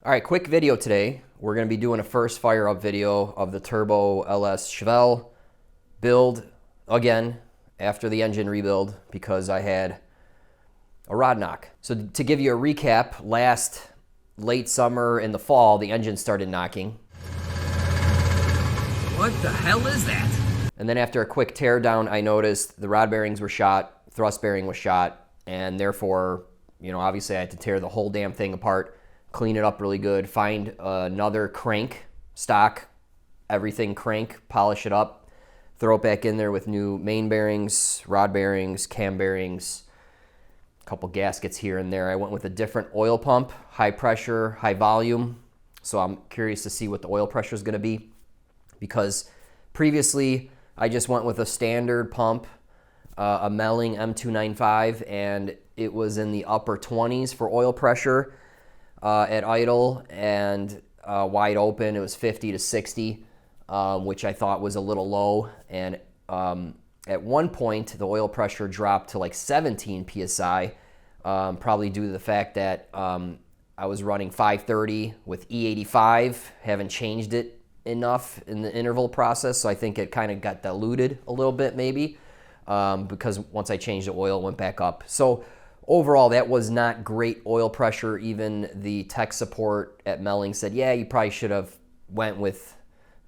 All right, quick video today. We're going to be doing a first fire up video of the Turbo LS Chevelle build again after the engine rebuild because I had a rod knock. So to give you a recap, last late summer in the fall, the engine started knocking. What the hell is that? And then after a quick tear down, I noticed the rod bearings were shot, thrust bearing was shot, and therefore, obviously I had to tear the whole damn thing apart, clean it up really good, find another crank, stock, everything crank, polish it up, throw it back in there with new main bearings, rod bearings, cam bearings, a couple gaskets here and there. I went with a different oil pump, high pressure, high volume. So I'm curious to see what the oil pressure is going to be because previously I just went with a standard pump, a Melling M295, and it was in the upper 20s for oil pressure. At idle and wide open, it was 50 to 60, which I thought was a little low. And at one point, the oil pressure dropped to like 17 psi, probably due to the fact that I was running 530 with E85, haven't changed it enough in the interval process, so I think it kind of got diluted a little bit maybe, because once I changed the oil, it went back up. So overall, that was not great oil pressure. Even the tech support at Melling said, yeah, you probably should have went with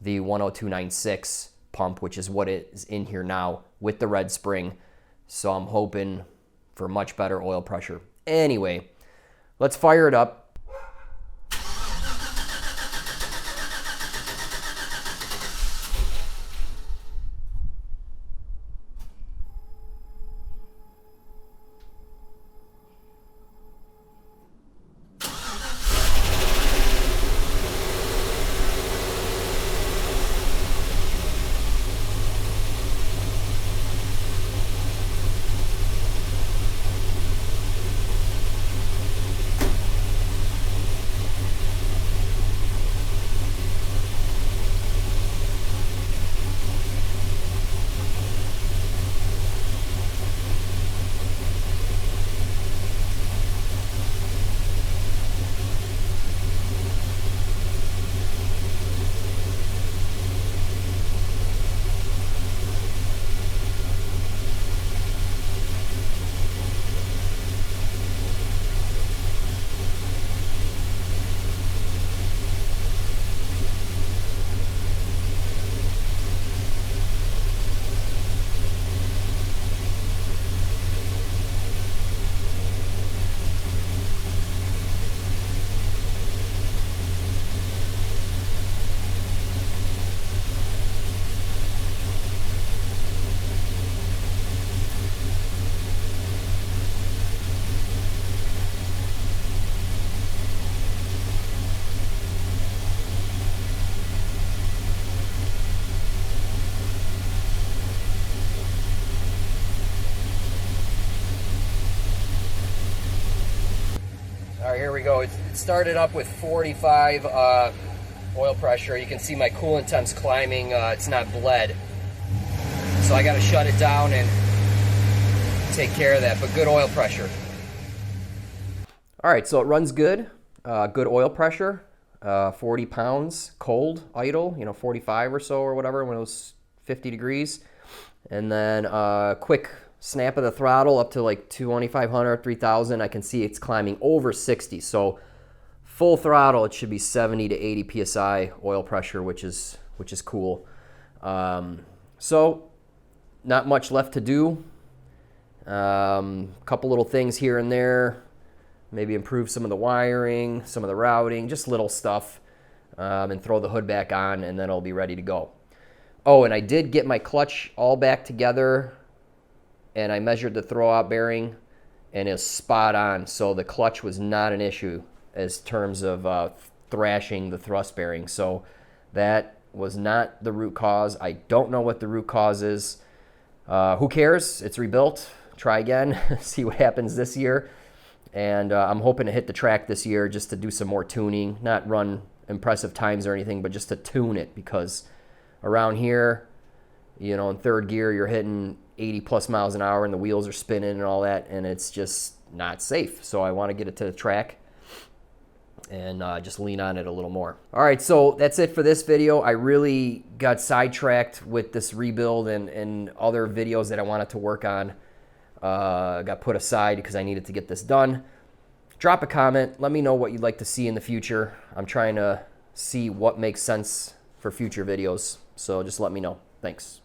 the 10296 pump, which is what is in here now with the red spring. So I'm hoping for much better oil pressure. Anyway, let's fire it up. All right, here we go. It started up with 45 oil pressure. You can see my coolant temp's climbing. It's not bled. So I got to shut it down and take care of that, but good oil pressure. All right, so it runs good. Good oil pressure, 40 pounds, cold, idle, 45 or so or whatever when it was 50 degrees. And then quick snap of the throttle up to like 2,500, 3,000. I can see it's climbing over 60. So full throttle, it should be 70 to 80 psi oil pressure, which is cool. So not much left to do. Couple little things here and there. Maybe improve some of the wiring, some of the routing, just little stuff, and throw the hood back on, and then I'll be ready to go. Oh, and I did get my clutch all back together, and I measured the throwout bearing, and it's spot on. So the clutch was not an issue as terms of thrashing the thrust bearing. So that was not the root cause. I don't know what the root cause is. Who cares? It's rebuilt. Try again. See what happens this year. And I'm hoping to hit the track this year just to do some more tuning, not run impressive times or anything, but just to tune it, because around here, in third gear, you're hitting 80 plus miles an hour and the wheels are spinning and all that, and it's just not safe. So I want to get it to the track and just lean on it a little more. All right, so that's it for this video. I really got sidetracked with this rebuild and other videos that I wanted to work on. Got put aside because I needed to get this done. Drop a comment. Let me know what you'd like to see in the future. I'm trying to see what makes sense for future videos, so just let me know. Thanks.